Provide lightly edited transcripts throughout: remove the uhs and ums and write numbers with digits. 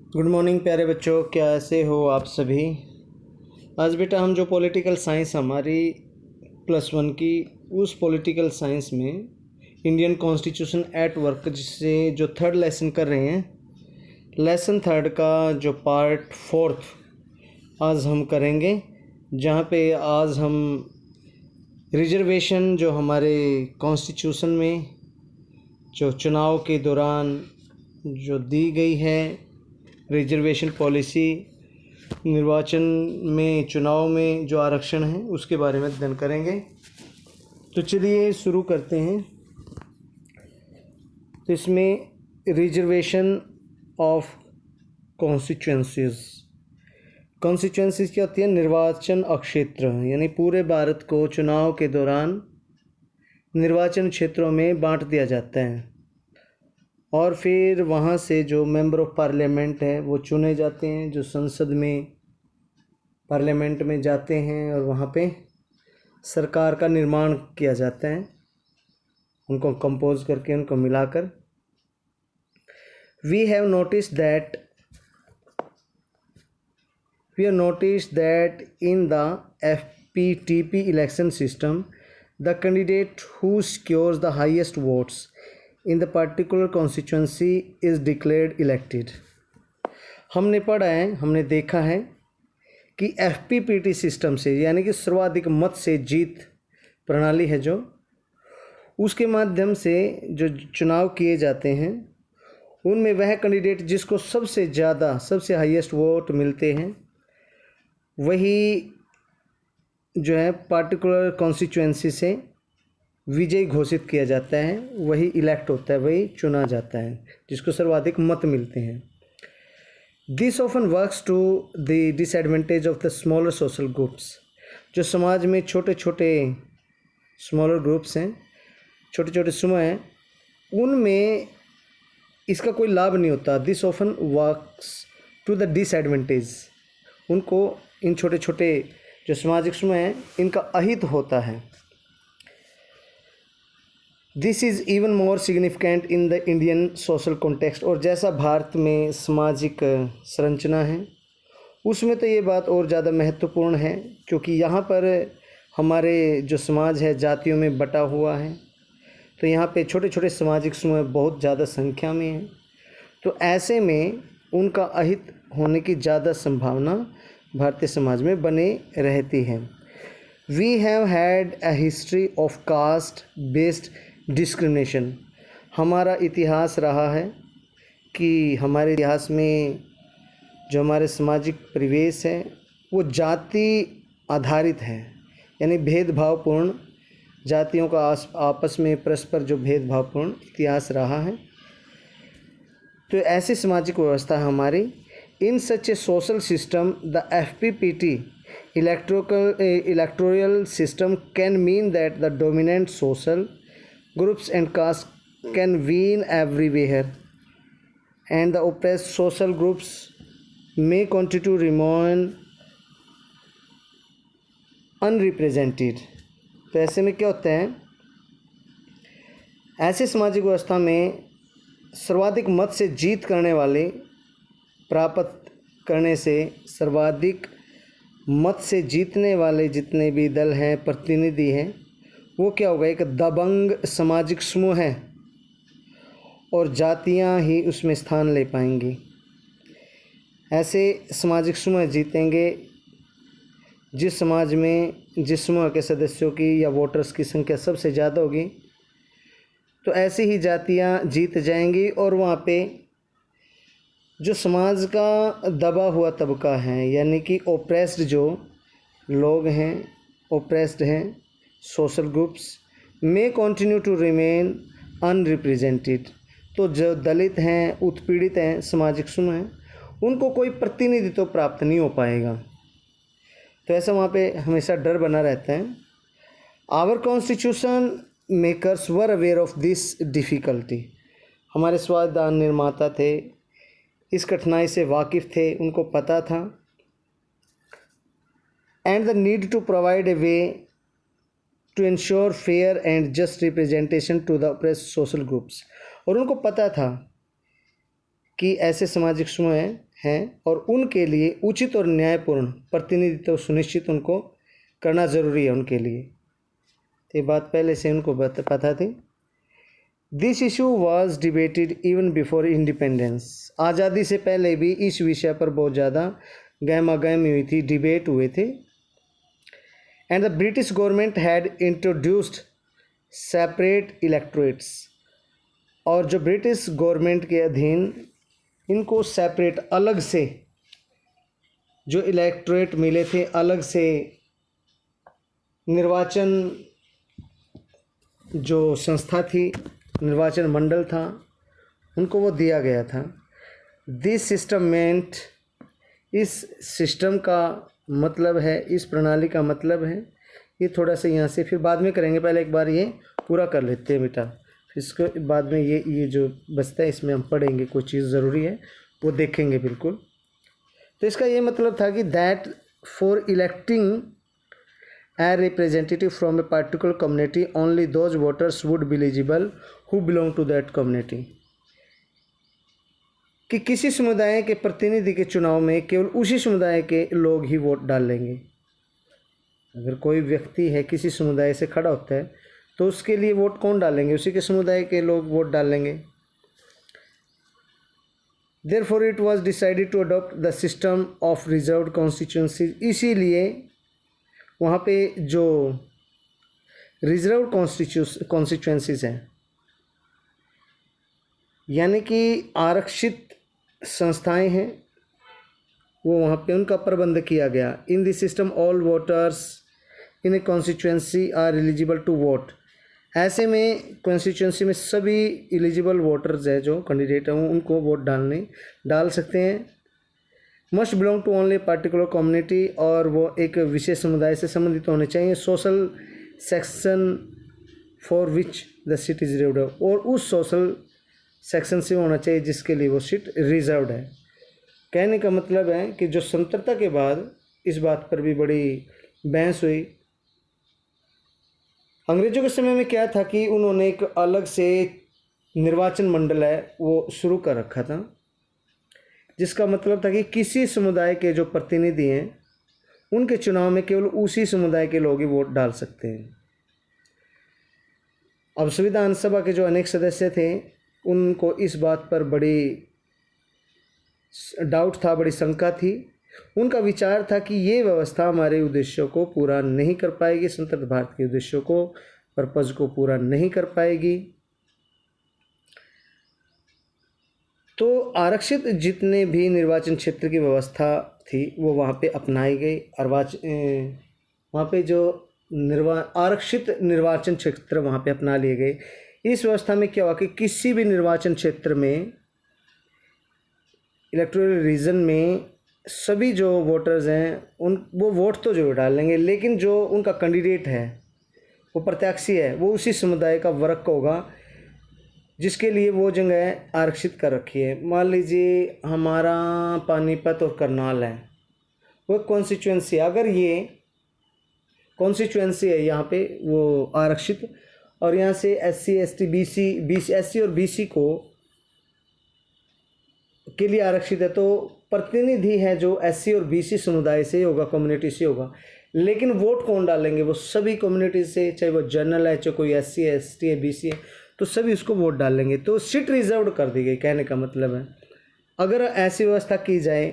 Good morning प्यारे बच्चों, कैसे हो आप सभी। आज बेटा हम जो पॉलिटिकल साइंस हमारी +1 की उस पॉलिटिकल साइंस में इंडियन कॉन्स्टिट्यूशन एट वर्क जिससे जो थर्ड लेसन कर रहे हैं, लेसन थर्ड का जो पार्ट 4 आज हम करेंगे, जहाँ पे आज हम रिजर्वेशन जो हमारे कॉन्स्टिट्यूशन में जो चुनाव के दौरान जो दी गई है रिजर्वेशन पॉलिसी, निर्वाचन में चुनाव में जो आरक्षण है उसके बारे में अध्ययन करेंगे। तो चलिए शुरू करते हैं। तो इसमें रिजर्वेशन ऑफ कॉन्स्टिट्यूंसीज क्या होती है? निर्वाचन अक्षेत्र, यानी पूरे भारत को चुनाव के दौरान निर्वाचन क्षेत्रों में बांट दिया जाता है और फिर वहाँ से जो मेंबर ऑफ पार्लियामेंट है वो चुने जाते हैं, जो संसद में पार्लियामेंट में जाते हैं और वहाँ पे सरकार का निर्माण किया जाता है, उनको कंपोज करके उनको मिलाकर। We have noticed that in the FPTP election system the candidate who secures the highest votes in the particular constituency is declared elected। हमने पढ़ा है, हमने देखा है कि FPPT सिस्टम से, यानी कि सर्वाधिक मत से जीत प्रणाली है जो, उसके माध्यम से जो चुनाव किए जाते हैं उनमें वह कैंडिडेट जिसको सबसे ज़्यादा सबसे हाईएस्ट वोट मिलते हैं वही जो है पार्टिकुलर कॉन्स्टिट्यूएंसी से विजयी घोषित किया जाता है, वही इलेक्ट होता है, वही चुना जाता है जिसको सर्वाधिक मत मिलते हैं। This often works to the disadvantage of the smaller social groups. जो समाज में छोटे छोटे स्मॉलर ग्रुप्स हैं, छोटे छोटे समूह हैं, उनमें इसका कोई लाभ नहीं होता। This often works to the disadvantage, उनको इन छोटे छोटे जो सामाजिक समूह हैं इनका अहित होता है। This is even more significant in the Indian social context. और जैसा भारत में सामाजिक संरचना है उसमें तो ये बात और ज़्यादा महत्वपूर्ण है, क्योंकि यहाँ पर हमारे जो समाज है जातियों में बटा हुआ है, तो यहाँ पे छोटे छोटे सामाजिक समूह बहुत ज़्यादा संख्या में हैं, तो ऐसे में उनका अहित होने की ज़्यादा संभावना भारतीय समाज में बने रहती है। We have had a history of caste based discrimination. हमारा इतिहास रहा है कि हमारे इतिहास में जो हमारे सामाजिक परिवेश है वो जाति आधारित है, यानी भेदभावपूर्ण, जातियों का आपस में परस्पर जो भेदभावपूर्ण इतिहास रहा है। तो ऐसी सामाजिक व्यवस्था है हमारी। In such a social system the FPPT electoral system can mean that the dominant social groups and castes can win everywhere and the oppressed social groups may continue to remain unrepresented। तो ऐसे में क्या होता है, ऐसे सामाजिक व्यवस्था में सर्वाधिक मत से जीत करने वाले प्राप्त करने से सर्वाधिक मत से जीतने वाले जितने भी दल हैं, प्रतिनिधि हैं, वो क्या होगा, एक दबंग सामाजिक समूह है और जातियां ही उसमें स्थान ले पाएंगी। ऐसे सामाजिक समूह जीतेंगे जिस समाज में जिस समूह के सदस्यों की या वोटर्स की संख्या सबसे ज़्यादा होगी, तो ऐसी ही जातियां जीत जाएंगी और वहाँ पे जो समाज का दबा हुआ तबका है, यानी कि ओप्रेस्ड जो लोग हैं, ओप्रेस्ड हैं, सोशल ग्रुप्स में कंटिन्यू टू रिमेन अनरिप्रेजेंटेड। तो जो दलित हैं, उत्पीड़ित हैं, सामाजिक समूह हैं, उनको कोई प्रतिनिधित्व प्राप्त नहीं हो पाएगा। तो ऐसा वहाँ पे हमेशा डर बना रहता है। Our constitution makers were aware of this difficulty. हमारे संविधान निर्माता थे, इस कठिनाई से वाकिफ़ थे, उनको पता था। And the need to provide a way to ensure fair and just representation to the oppressed social groups. और उनको पता था कि ऐसे सामाजिक समूह हैं हैं और उनके लिए उचित और न्यायपूर्ण प्रतिनिधित्व सुनिश्चित उनको करना ज़रूरी है उनके लिए। तो ये बात पहले से उनको पता थी। This issue was debated even before independence. आज़ादी से पहले भी इस विषय पर बहुत ज़्यादा गहमागहमी हुई थी, डिबेट हुए थे। And the British government had introduced separate electorates. और जो ब्रिटिश गवर्नमेंट के अधीन इनको सेपरेट अलग से जो इलेक्टोरेट मिले थे, अलग से निर्वाचन जो संस्था थी, निर्वाचन मंडल था, उनको वो दिया गया था। दिस सिस्टम मेंट, इस सिस्टम का मतलब है, इस प्रणाली का मतलब है, ये थोड़ा सा यहाँ से फिर बाद में करेंगे, पहले एक बार ये पूरा कर लेते हैं बेटा, फिर इसको बाद में ये जो बचता है इसमें हम पढ़ेंगे, कोई चीज़ ज़रूरी है वो देखेंगे बिल्कुल। तो इसका ये मतलब था कि that for electing a representative from a particular community only those voters would be eligible who belong to that community। कि किसी समुदाय के प्रतिनिधि के चुनाव में केवल उसी समुदाय के लोग ही वोट डाल लेंगे। अगर कोई व्यक्ति है किसी समुदाय से खड़ा होता है तो उसके लिए वोट कौन डालेंगे? उसी के समुदाय के लोग वोट डाल लेंगे। Therefore it was decided to adopt the system of reserved constituencies। इसीलिए वहाँ पे जो रिजर्व कॉन्स्टिट्यूंसीज हैं, यानी कि आरक्षित संस्थाएं हैं, वो वहाँ पे उनका प्रबंध किया गया। In this system all voters in a constituency are eligible to vote. ऐसे में कॉन्स्टिट्यूंसी में सभी एलिजिबल वोटर्स हैं, जो कैंडिडेट हैं उनको वोट डाल सकते हैं। Must belong to only particular community, और वो एक विशेष समुदाय से संबंधित होने चाहिए। Social section for which the seat is reserved, और उस सोशल सेक्शन से होना चाहिए जिसके लिए वो सीट रिजर्व्ड है। कहने का मतलब है कि जो स्वतंत्रता के बाद इस बात पर भी बड़ी बहस हुई। अंग्रेजों के समय में क्या था कि उन्होंने एक अलग से निर्वाचन मंडल है वो शुरू कर रखा था, जिसका मतलब था कि किसी समुदाय के जो प्रतिनिधि हैं उनके चुनाव में केवल उसी समुदाय के लोग ही वोट डाल सकते हैं। अब संविधान सभा के जो अनेक सदस्य थे उनको इस बात पर बड़ी डाउट था, बड़ी शंका थी। उनका विचार था कि ये व्यवस्था हमारे उद्देश्यों को पूरा नहीं कर पाएगी, स्वतंत्र भारत के उद्देश्यों को, पर्पज़ को पूरा नहीं कर पाएगी। तो आरक्षित जितने भी निर्वाचन क्षेत्र की व्यवस्था थी वो वहाँ पे अपनाई गई, और वहाँ पे जो आरक्षित निर्वाचन क्षेत्र वहाँ पे अपना लिए गए। इस व्यवस्था में क्या हुआ कि किसी भी निर्वाचन क्षेत्र में, इलेक्टोरल रीजन में सभी जो वोटर्स हैं वो वोट तो जरूर डालेंगे, लेकिन जो उनका कैंडिडेट है वो प्रत्याशी है वो उसी समुदाय का वर्ग का होगा जिसके लिए वो जगह आरक्षित कर रखी है। मान लीजिए हमारा पानीपत और करनाल है, वो कॉन्स्टिट्यूंसी, अगर ये कॉन्स्टिट्यूंसी है यहाँ पे वो आरक्षित, और यहाँ से SC ST BC SC और BC के लिए आरक्षित है, तो प्रतिनिधि है जो SC और BC समुदाय से होगा, कम्युनिटी से होगा। लेकिन वोट कौन डालेंगे? वो सभी कम्युनिटी से, चाहे वो जनरल है, चाहे कोई SC है, ST है, BC है, तो सभी उसको वोट डालेंगे। तो सीट रिजर्व कर दी गई, कहने का मतलब है। अगर ऐसी व्यवस्था की जाए,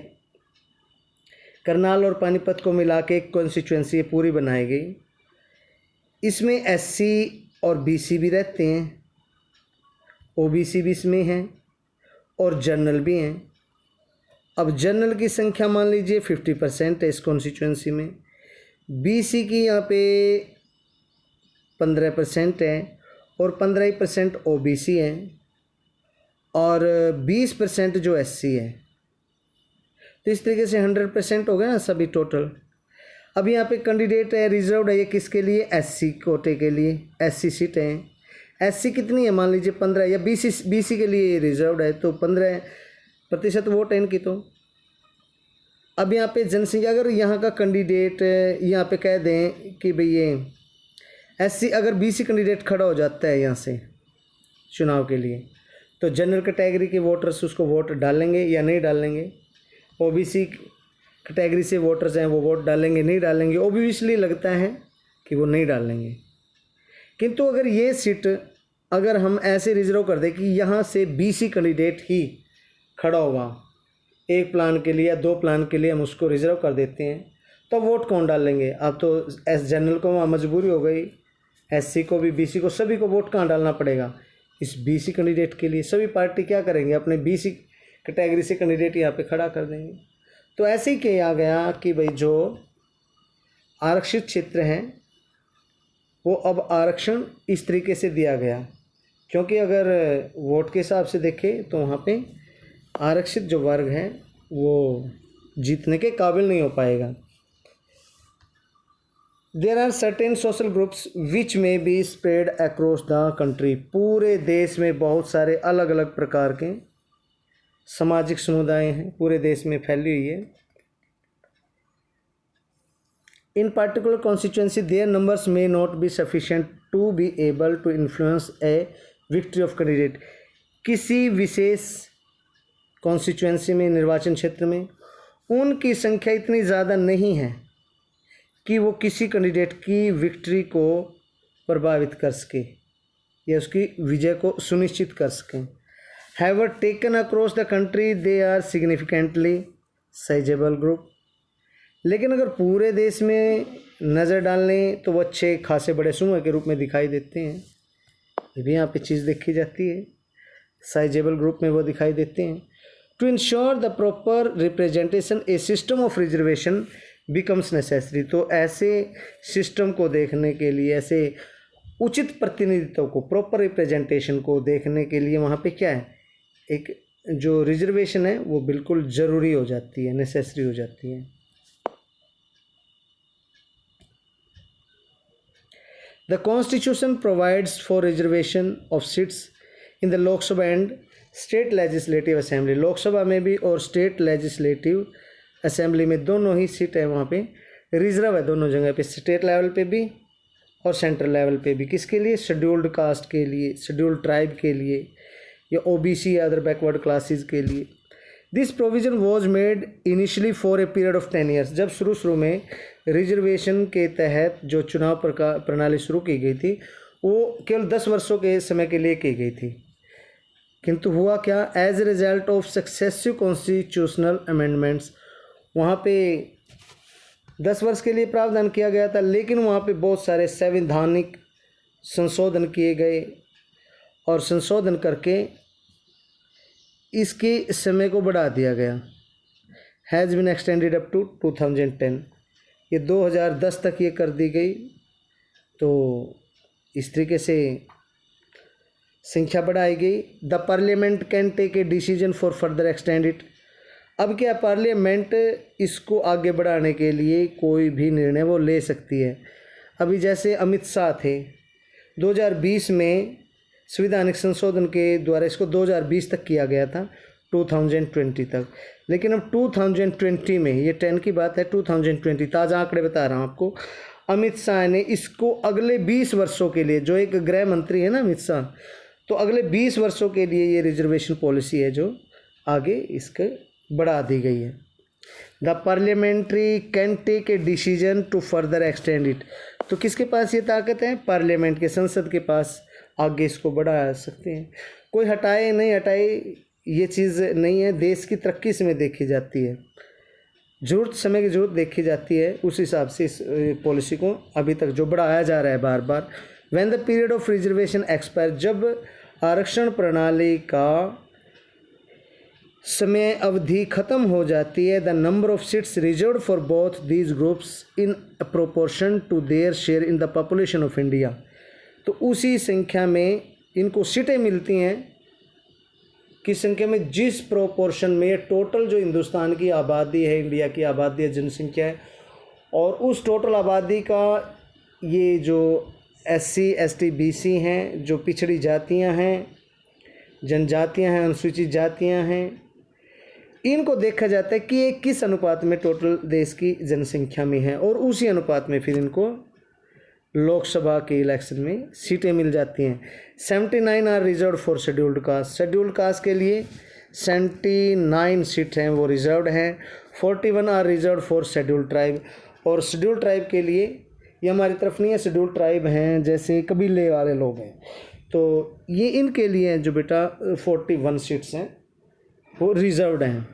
करनाल और पानीपत को मिला के एक कॉन्स्टिट्यूंसी पूरी बनाई गई, इसमें SC और BC भी रहते हैं, OBC भी इसमें हैं, और जनरल भी हैं। अब जनरल की संख्या मान लीजिए 50% है इस कॉन्स्टिट्यूंसी में, BC की यहाँ पे 15% है, और 15% OBC है, और 20% जो SC है। तो इस तरीके से 100% हो गया ना सभी टोटल। अब यहाँ पे कैंडिडेट है रिजर्व्ड है, ये किसके लिए? SC कोटे के लिए, SC सीट है। SC कितनी है? मान लीजिए 15, या BC के लिए रिजर्व्ड है, तो 15% वोट है इनकी। तो अब यहाँ पे जनसंख्या, अगर यहाँ का कैंडिडेट यहाँ पे कह दें कि भाई ये SC, अगर BC कैंडिडेट खड़ा हो जाता है यहाँ से चुनाव के लिए, तो जनरल कैटेगरी के वोटर्स उसको वोट डालेंगे या नहीं डालेंगे? ओबीसी कैटेगरी से वोटर्स हैं वो वोट डालेंगे नहीं डालेंगे, ऑब्वियसली लगता है कि वो नहीं डालेंगे। किंतु अगर ये सीट अगर हम ऐसे रिजर्व कर दें कि यहाँ से बीसी कैंडिडेट ही खड़ा होगा, एक प्लान के लिए या 2 प्लान के लिए हम उसको रिजर्व कर देते हैं, तो वोट कौन डालेंगे? अब तो एस जनरल को वहाँ मजबूरी हो गई, एससी को भी, बीसी को, सभी को वोट कहाँ डालना पड़ेगा इस बीसी कैंडिडेट के लिए। सभी पार्टी क्या करेंगे, अपने बीसी कैटेगरी से कैंडिडेट यहाँ पे खड़ा कर देंगे। तो ऐसे ही किया गया कि भाई जो आरक्षित क्षेत्र हैं वो अब आरक्षण इस तरीके से दिया गया, क्योंकि अगर वोट के हिसाब से देखें तो वहाँ पे आरक्षित जो वर्ग है वो जीतने के काबिल नहीं हो पाएगा। There are certain social groups which may be spread across the country. पूरे देश में बहुत सारे अलग अलग प्रकार के सामाजिक समुदाय हैं, पूरे देश में फैली हुई है। In particular constituency their numbers may not be sufficient to be able to influence a victory of candidate. किसी विशेष कॉन्स्टिट्यूएंसी में, निर्वाचन क्षेत्र में उनकी संख्या इतनी ज़्यादा नहीं है कि वो किसी कैंडिडेट की विक्ट्री को प्रभावित कर सके या उसकी विजय को सुनिश्चित कर सकें। However taken across the country they are significantly sizable group. लेकिन अगर पूरे देश में नज़र डालें तो वो अच्छे खासे बड़े समूह के रूप में दिखाई देते हैं। ये भी यहाँ पे चीज़ देखी जाती है, साइजेबल ग्रुप में वो दिखाई देते हैं। To ensure the proper representation a system of reservation becomes necessary. तो ऐसे सिस्टम को देखने के लिए, ऐसे उचित प्रतिनिधित्व को, प्रॉपर रिप्रेजेंटेशन को देखने के लिए वहाँ पे क्या है, एक जो रिजर्वेशन है वो बिल्कुल ज़रूरी हो जाती है, नेसेसरी हो जाती है। The Constitution provides for reservation of seats in the Lok Sabha and State Legislative Assembly। Lok Sabha में भी और स्टेट लेजिस्लेटिव असेंबली में दोनों ही सीट है वहाँ पे रिजर्व है, दोनों जगह पे, स्टेट लेवल पे भी और सेंट्रल लेवल पे भी। किसके लिए? शेड्यूल्ड कास्ट के लिए, शेड्यूल्ड ट्राइब के लिए, या ओबीसी या अदर बैकवर्ड क्लासेस के लिए। This provision was made initially for a period of 10 years. जब शुरू में रिजर्वेशन के तहत जो चुनाव प्रणाली शुरू की गई थी वो केवल 10 वर्षों के समय के लिए की गई थी। किंतु हुआ क्या, as a result of successive constitutional amendments, वहाँ पे 10 वर्ष के लिए प्रावधान किया गया था, लेकिन वहाँ पे बहुत सारे संवैधानिक संशोधन किए गए और संशोधन करके इसके समय को बढ़ा दिया गया। Has been extended up to 2010। ये 2010 तक ये कर दी गई। तो इस तरीके से संख्या बढ़ाई गई। The parliament can take a decision for further extend it. अब क्या, पार्लियामेंट इसको आगे बढ़ाने के लिए कोई भी निर्णय वो ले सकती है। अभी जैसे अमित शाह थे, 2020 में संवैधानिक संशोधन के द्वारा इसको 2020 तक किया गया था, 2020 तक। लेकिन अब 2020 में, ये 10 की बात है, 2020 ताज़ा आंकड़े बता रहा हूँ आपको, अमित शाह ने इसको अगले 20 वर्षों के लिए, जो एक गृह मंत्री है ना अमित शाह, तो अगले 20 वर्षों के लिए ये रिजर्वेशन पॉलिसी है जो आगे इसके बढ़ा दी गई है। The parliamentary can take a decision to further extend it. तो किसके पास ये ताकत है? पार्लियामेंट के, संसद के पास आगे इसको बढ़ा सकते हैं। कोई हटाए नहीं हटाए ये चीज़ नहीं है, देश की तरक्की इसमें देखी जाती है, जरूरत, समय की ज़रूरत देखी जाती है। उस हिसाब से इस पॉलिसी को अभी तक जो बढ़ाया जा रहा है बार बार। When the period of reservation expire, जब आरक्षण प्रणाली का समय अवधि खत्म हो जाती है, the number of seats reserved for both these groups in proportion to their share in the population of India. तो उसी संख्या में इनको सीटें मिलती हैं, किस संख्या में? जिस प्रोपोर्शन में टोटल जो हिंदुस्तान की आबादी है, इंडिया की आबादी है, जनसंख्या है, और उस टोटल आबादी का ये जो SC ST BC हैं, जो पिछड़ी जातियां हैं, जनजातियां हैं, अनुसूचित जातियां हैं, इनको देखा जाता है कि ये किस अनुपात में टोटल देश की जनसंख्या में है, और उसी अनुपात में फिर इनको लोकसभा के इलेक्शन में सीटें मिल जाती हैं। 79 are reserve for scheduled caste. Scheduled caste के लिए 79 सीट हैं वो रिजर्व्ड हैं, 41 are reserve for scheduled tribe. और शेड्यूल्ड ट्राइब के लिए ये हमारी तरफ नहीं है, शेड्यूल्ड ट्राइब हैं जैसे कबीले वाले लोग हैं, तो ये इनके लिए हैं जो बेटा 41 सीट्स हैं वो रिजर्व्ड हैं।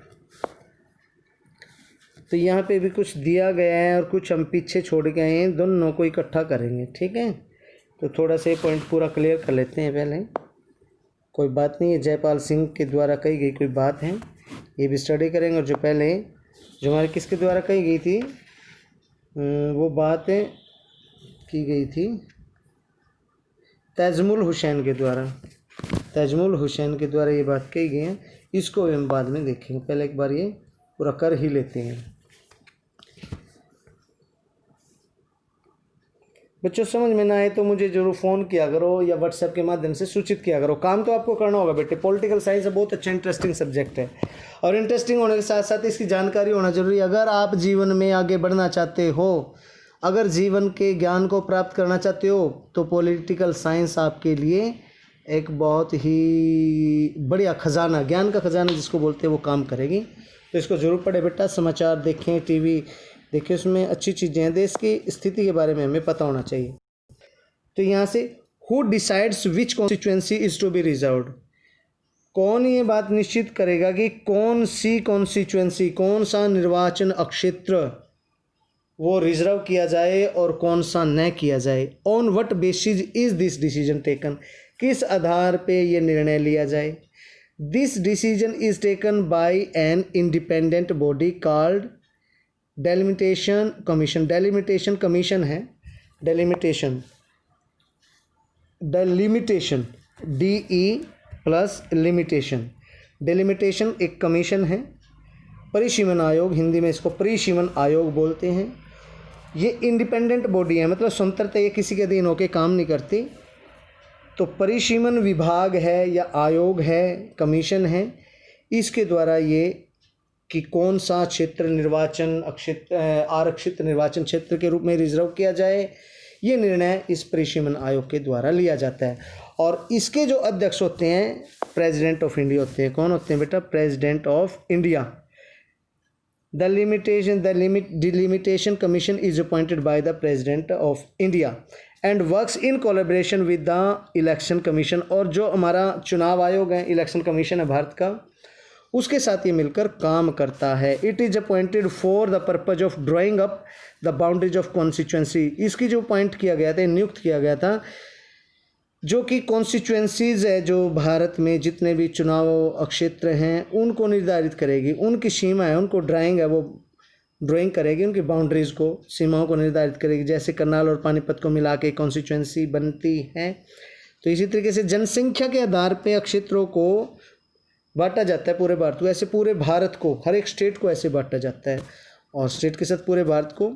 तो यहाँ पे भी कुछ दिया गया है और कुछ हम पीछे छोड़ के आए हैं, दोनों को इकट्ठा करेंगे, ठीक है। तो थोड़ा सा पॉइंट पूरा क्लियर कर लेते हैं पहले, कोई बात नहीं है, जयपाल सिंह के द्वारा कही गई कोई बात है, ये भी स्टडी करेंगे। और जो पहले जो हमारे किसके द्वारा कही गई थी वो बात की गई थी तैजमुल हुसैन के द्वारा, तैजमुल हुसैन के द्वारा ये बात कही गई है, इसको हम बाद में देखेंगे, पहले एक बार ये पूरा कर ही लेते हैं। बच्चों समझ में ना आए तो मुझे जरूर फ़ोन किया करो या व्हाट्सएप के माध्यम से सूचित किया करो। काम तो आपको करना होगा बेटे, पॉलिटिकल साइंस बहुत अच्छा इंटरेस्टिंग सब्जेक्ट है और इंटरेस्टिंग होने के साथ साथ इसकी जानकारी होना जरूरी है। अगर आप जीवन में आगे बढ़ना चाहते हो, अगर जीवन के ज्ञान को प्राप्त करना चाहते हो तो पॉलिटिकल साइंस आपके लिए एक बहुत ही बढ़िया खजाना, ज्ञान का खजाना जिसको बोलते हैं, वो काम करेगी। तो इसको ज़रूर पढ़े बेटा, समाचार देखें, टीवी देखिए, उसमें अच्छी चीज़ें हैं, देश की स्थिति के बारे में हमें पता होना चाहिए। तो यहाँ से who decides which constituency is to be reserved, कौन ये बात निश्चित करेगा कि कौन सी कॉन्स्टिट्यूएंसी, कौन सा निर्वाचन अक्षेत्र वो रिजर्व किया जाए और कौन सा न किया जाए। On what basis is this decision taken, किस आधार पे ये निर्णय लिया जाए। This decision is taken by an independent body called delimitation commission. Delimitation commission है, delimitation DE plus limitation, delimitation एक कमीशन है। परिसीमन आयोग, हिंदी में इसको परिसीमन आयोग बोलते हैं। ये इंडिपेंडेंट बॉडी है, मतलब स्वतंत्रता, ये किसी के अधीन होकर काम नहीं करती। तो परिसीमन विभाग है या आयोग है, कमीशन है, इसके द्वारा ये कि कौन सा क्षेत्र निर्वाचन आरक्षित निर्वाचन क्षेत्र के रूप में रिजर्व किया जाए, ये निर्णय इस परिसीमन आयोग के द्वारा लिया जाता है। और इसके जो अध्यक्ष होते हैं प्रेसिडेंट ऑफ इंडिया होते हैं। कौन होते हैं बेटा? President of India. The delimitation commission is appointed by the president of India and works in collaboration with the election commission. और जो हमारा चुनाव आयोग है, इलेक्शन कमीशन है भारत का, उसके साथ ये मिलकर काम करता है। It is appointed for the purpose of drawing up the boundaries of constituency. इसकी जो अपॉइंट किया गया था, नियुक्त किया गया था, जो कि कॉन्स्टिट्यूएंसीज है, जो भारत में जितने भी चुनाव क्षेत्र हैं उनको निर्धारित करेगी, उनकी सीमा है, उनको ड्राइंग है, वो ड्राइंग करेगी, उनकी बाउंड्रीज़ को, सीमाओं को निर्धारित करेगी। जैसे करनाल और पानीपत को मिला के कॉन्स्टिट्यूएंसी बनती है, तो इसी तरीके से जनसंख्या के आधार पर क्षेत्रों को बांटा जाता है पूरे भारत को। ऐसे पूरे भारत को, हर एक स्टेट को ऐसे बांटा जाता है, और स्टेट के साथ पूरे भारत को।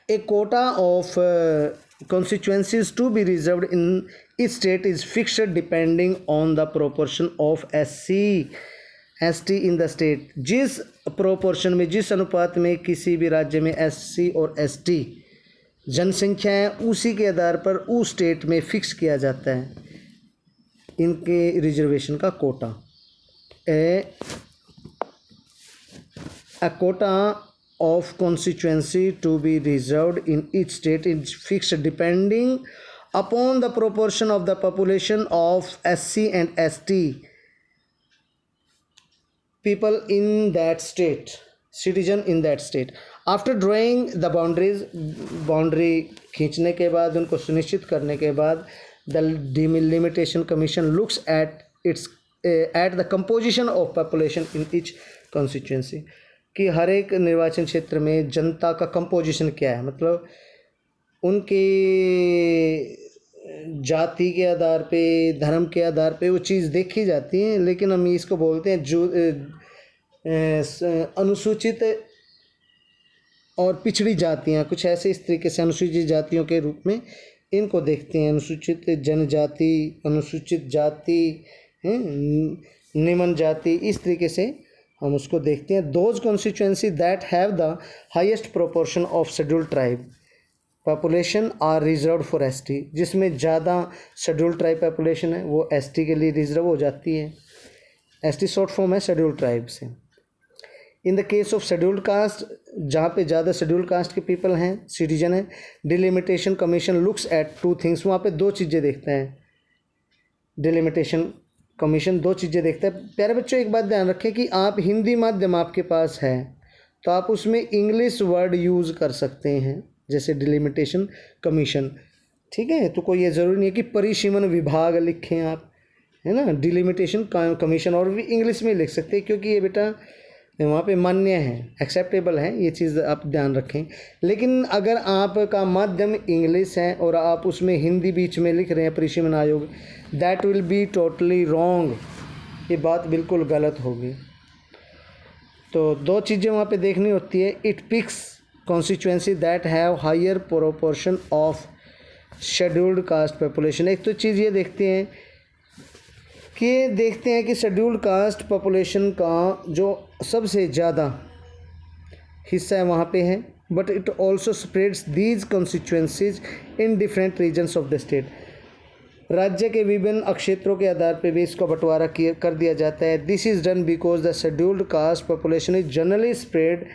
A quota of constituencies to be reserved in each state is fixed depending on the proportion of SC/ST in the state। जिस प्रोपोर्शन में, जिस अनुपात में किसी भी राज्य में SC और ST जनसंख्या है, उसी के आधार पर उस स्टेट में फिक्स किया जाता है इनके रिजर्वेशन का Kota. A quota of constituency to be reserved in each state is fixed depending upon the proportion of the population of SC and ST people in that state, citizen in that state। After drawing the boundaries, boundary खींचने के बाद, उनको सुनिश्चित करने के बाद, the delimitation commission looks at the composition of population in each constituency, कि हर एक निर्वाचन क्षेत्र में जनता का कंपोजिशन क्या है, मतलब उनकी जाति के आधार पे, धर्म के आधार पे वो चीज़ देखी जाती है। लेकिन हम इसको बोलते हैं जो अनुसूचित और पिछड़ी जातियाँ, कुछ ऐसे इस तरीके से अनुसूचित जातियों के रूप में इनको देखते हैं। अनुसूचित जनजाति, अनुसूचित जाति, निम्न जाति, इस तरीके से हम उसको देखते हैं। Those constituency that have the highest proportion of scheduled tribe population are reserved for ST। जिसमें ज़्यादा शेड्यूल्ड ट्राइब पॉपुलेशन है वो ST के लिए रिजर्व हो जाती है। ST शॉर्ट फॉर्म है शेड्यूल्ड ट्राइब से। In the case of scheduled cast, जहाँ पे ज़्यादा शेड्यूल्ड कास्ट के पीपल हैं, सिटीजन हैं, delimitation commission looks at two things, वहाँ पे दो चीज़ें देखते हैं। डिलिमिटेशन कमीशन दो चीज़ें देखता है। प्यारे बच्चों, एक बात ध्यान रखें कि आप हिंदी माध्यम आपके पास है तो आप उसमें इंग्लिश वर्ड यूज़ कर सकते हैं, जैसे डिलिमिटेशन कमीशन, ठीक है। तो कोई ये ज़रूरी नहीं है कि परिसीमन विभाग लिखें आप, है ना। डिलिमिटेशन कमीशन और भी इंग्लिश में लिख सकते हैं, क्योंकि ये बेटा वहाँ पे मान्य है, एक्सेप्टेबल है, ये चीज़ आप ध्यान रखें। लेकिन अगर आपका माध्यम इंग्लिश है और आप उसमें हिंदी बीच में लिख रहे हैं परिसीमन आयोग, that will be totally wrong, ये बात बिल्कुल गलत होगी। तो दो चीज़ें वहाँ पे देखनी होती है। It picks constituency that have higher proportion of scheduled caste population. एक तो चीज़ ये देखते हैं कि शेड्यूल्ड कास्ट पॉपुलेशन का जो सबसे ज़्यादा हिस्सा है वहाँ पे है, but it also spreads these constituencies in different regions of the state. राज्य के विभिन्न क्षेत्रों के आधार पर भी इसका बंटवारा कर दिया जाता है। This is done because the scheduled caste population is generally spread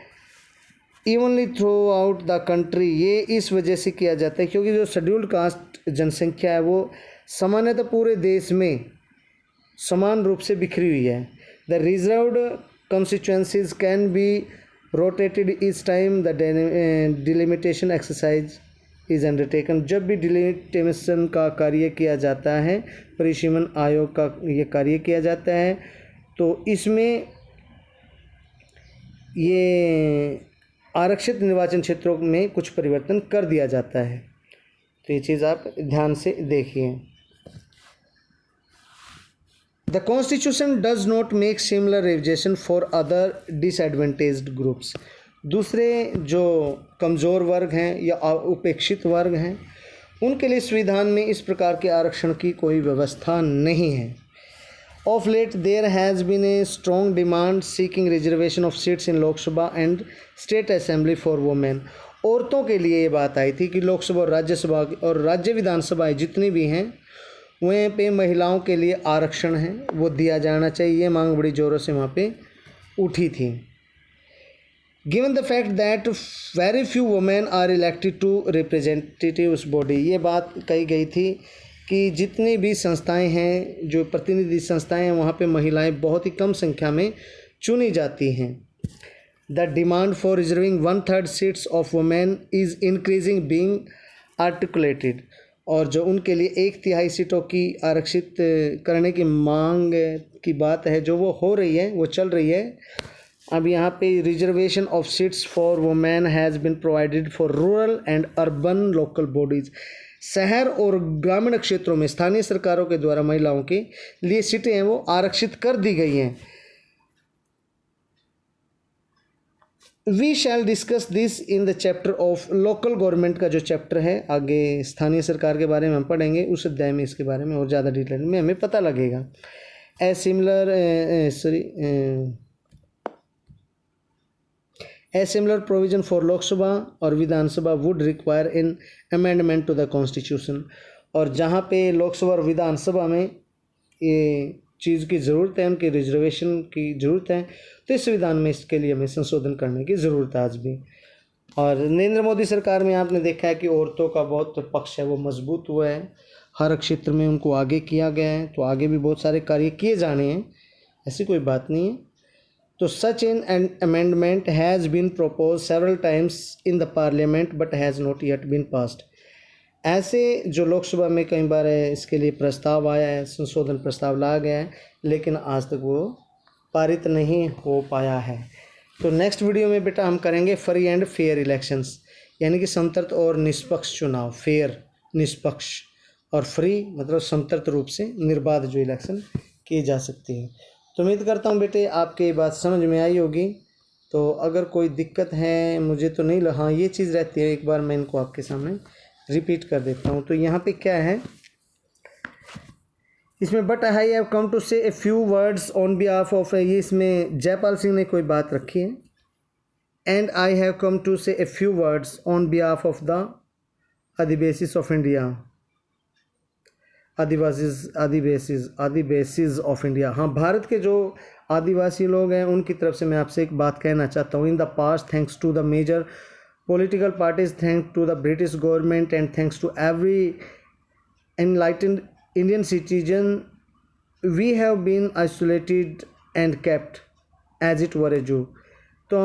evenly through out the country. ये इस वजह से किया जाता है क्योंकि जो शेड्यूल्ड कास्ट जनसंख्या है वो सामान्यतः पूरे देश में समान रूप से बिखरी हुई है। The reserved constituencies can be rotated each time the delimitation exercise is undertaken. जब भी डिलिमिटेशन का कार्य किया जाता है, परिसीमन आयोग का ये कार्य किया जाता है, तो इसमें ये आरक्षित निर्वाचन क्षेत्रों में कुछ परिवर्तन कर दिया जाता है। तो ये चीज़ आप ध्यान से देखिए। The Constitution does not make similar reservation for other disadvantaged groups। दूसरे जो कमज़ोर वर्ग हैं या उपेक्षित वर्ग हैं उनके लिए संविधान में इस प्रकार के आरक्षण की कोई व्यवस्था नहीं है। Of late there has been a strong demand seeking reservation of seats in Lok Sabha and State Assembly for women। औरतों के लिए ये बात आई थी कि लोकसभा और राज्यसभा और राज्य विधानसभाएँ जितनी भी हैं वहीं पे महिलाओं के लिए आरक्षण है वो दिया जाना चाहिए। ये मांग बड़ी ज़ोरों से वहाँ पे उठी थी। Given the fact that very few women are elected to representatives body, ये बात कही गई थी कि जितनी भी संस्थाएं हैं, जो प्रतिनिधि संस्थाएं हैं, वहाँ पे महिलाएं बहुत ही कम संख्या में चुनी जाती हैं। The demand for reserving 1/3 seats of women is increasing being articulated. और जो उनके लिए 1/3 सीटों की आरक्षित करने की मांग की बात है, जो वो हो रही है, वो चल रही है। अब यहाँ पे reservation of seats for women has been provided for rural and urban local bodies. शहर और ग्रामीण क्षेत्रों में स्थानीय सरकारों के द्वारा महिलाओं के लिए सीटें हैं वो आरक्षित कर दी गई हैं। We shall discuss this in the chapter of local government का जो चैप्टर है, आगे स्थानीय सरकार के बारे में हम पढ़ेंगे, उस अध्याय में इसके बारे में और ज़्यादा डिटेल में हमें पता लगेगा। A similar provision for Lok Sabha और Vidhan Sabha would require in amendment to the constitution. और जहाँ पे लोकसभा और विधानसभा में ये चीज़ की ज़रूरत है, उनकी रिजर्वेशन की ज़रूरत है, तो इस संविधान में इसके लिए हमें संशोधन करने की ज़रूरत है आज भी। और नरेंद्र मोदी सरकार में आपने देखा है कि औरतों का बहुत पक्ष है वो मजबूत हुआ है, हर क्षेत्र में उनको आगे किया गया है, तो आगे भी बहुत सारे कार्य किए जाने हैं, ऐसी कोई बात नहीं है। तो such an amendment has been propose several times in the parliament but has not yet been passed. ऐसे जो लोकसभा में कई बार इसके लिए प्रस्ताव आया है, संशोधन प्रस्ताव लाया गया है, लेकिन आज तक वो पारित नहीं हो पाया है। तो नेक्स्ट वीडियो में बेटा हम करेंगे फ्री एंड फेयर इलेक्शंस, यानी कि समतर्थ और निष्पक्ष चुनाव। फेयर निष्पक्ष और फ्री मतलब समतर्थ रूप से निर्बाध जो इलेक्शन किए जा सकते हैं। तो उम्मीद करता हूँ बेटे आपके ये बात समझ में आई होगी। तो अगर कोई दिक्कत है, मुझे तो नहीं हाँ ये चीज़ रहती है, एक बार मैं इनको आपके सामने रिपीट कर देता हूँ। तो यहाँ पे क्या है इसमें, but I have come to say a few words on behalf of, ये इसमें जयपाल सिंह ने कोई बात रखी है। And I have come to say a few words on behalf of the adivasis of India. Adivasis of India. हाँ, भारत के जो आदिवासी लोग हैं उनकी तरफ से मैं आपसे एक बात कहना चाहता हूँ। In the past, thanks to the major political parties, thanks to the British government, and thanks to every enlightened Indian citizen, we have been isolated and kept as it were a Jew। तो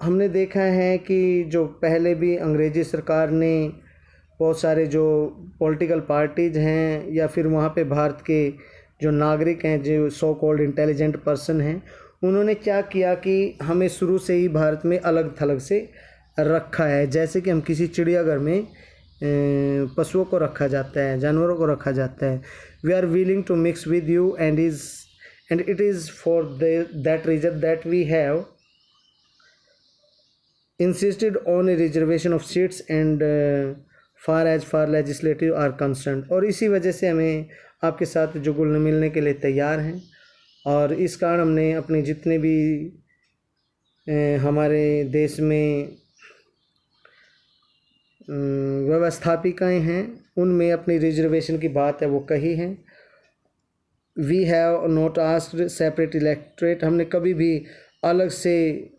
हमने देखा है कि जो पहले भी अंग्रेज़ी सरकार ने बहुत सारे जो पॉलिटिकल पार्टीज़ हैं या फिर वहाँ पे भारत के जो नागरिक हैं, जो सो कॉल्ड इंटेलिजेंट पर्सन हैं, उन्होंने क्या किया कि हमें शुरू से ही भारत में अलग थलग से रखा है। जैसे कि हम किसी चिड़ियाघर में पशुओं को रखा जाता है, जानवरों को रखा जाता है। We are willing to mix with you and it is for that reason that we have insisted on a reservation of seats and far legislative are concerned। और इसी वजह से हमें आपके साथ जो घुलने मिलने के लिए तैयार हैं, और इस कारण हमने अपने जितने भी हमारे देश में व्यवस्थापिकाएँ हैं उनमें अपनी रिजर्वेशन की बात है वो कही है। We have not asked separate electorate, हमने कभी भी अलग से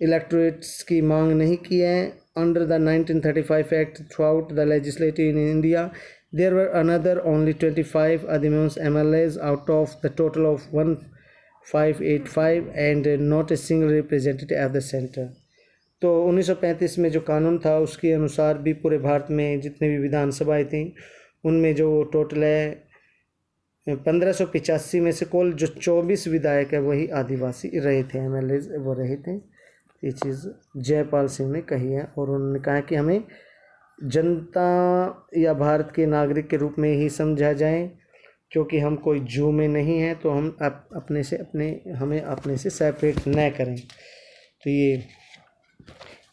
इलेक्टोरेट्स की मांग नहीं की है। Under the 1935 act throughout the legislative in India there were another only 25 अधिमांश MLAs out of the total of 1585 and not a single representative at the centre. तो 1935 में जो कानून था उसके अनुसार भी पूरे भारत में जितने भी विधानसभाएं थी उनमें जो टोटल है 1585 में से कुल जो 24 विधायक है वही आदिवासी रहे थे, MLAs वो रहे थे। ये चीज़ जयपाल सिंह ने कही है, और उन्होंने कहा कि हमें जनता या भारत के नागरिक के रूप में ही समझा जाए, क्योंकि हम कोई जू में नहीं हैं, तो हम हमें अपने से सेपरेट न करें। तो ये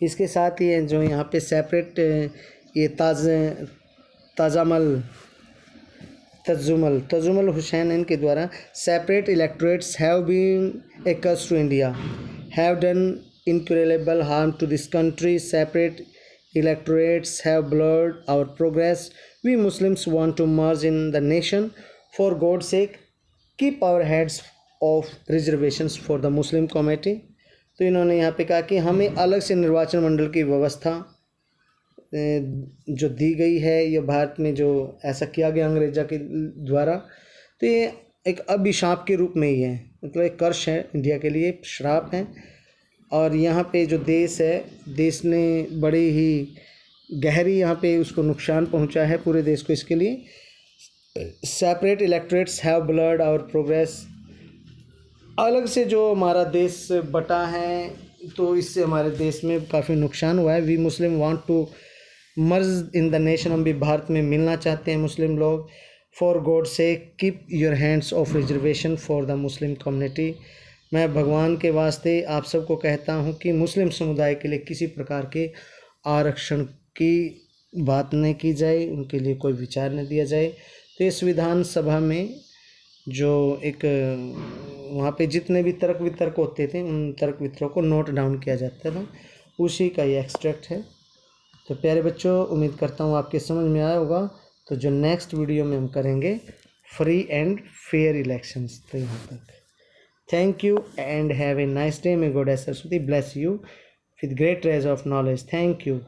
इसके साथ ही जो यहाँ पे सेपरेट ये तजुमल हुसैन इनके द्वारा separate electorates have been a curse to India, have done incurable harm to this country, separate electorates have blurred our progress, we Muslims want to merge in the nation, for God's sake keep our heads off reservations for the Muslim committee। तो इन्होंने यहाँ पे कहा कि हमें अलग से निर्वाचन मंडल की व्यवस्था जो दी गई है, ये भारत में जो ऐसा किया गया अंग्रेजा के द्वारा, तो ये एक अभिशाप के रूप में ही है, मतलब एक कर्ष है इंडिया के लिए, श्राप है। और यहाँ पे जो देश है, देश ने बड़ी ही गहरी यहाँ पे उसको नुकसान पहुँचा है पूरे देश को। इसके लिए separate electorates have blurred our progress, अलग से जो हमारा देश बटा है तो इससे हमारे देश में काफ़ी नुकसान हुआ है। We Muslim want to merge in the nation, हम भी भारत में मिलना चाहते हैं मुस्लिम लोग। For God sake keep your hands off reservation for the Muslim community. मैं भगवान के वास्ते आप सबको कहता हूँ कि मुस्लिम समुदाय के लिए किसी प्रकार के आरक्षण की बात नहीं की जाए, उनके लिए कोई विचार नहीं दिया जाए। तो इस विधानसभा में जो एक वहाँ पे जितने भी तर्क वितर्क होते थे उन तर्क वितर्कों को नोट डाउन किया जाता था, उसी का ये एक्सट्रैक्ट है। तो प्यारे बच्चों, उम्मीद करता हूँ आपके समझ में आया होगा। तो जो नेक्स्ट वीडियो में हम करेंगे फ्री एंड फेयर इलेक्शंस। तो यहाँ तक thank you and have a nice day. May Goddess Saraswati bless you with great rays of knowledge. Thank you.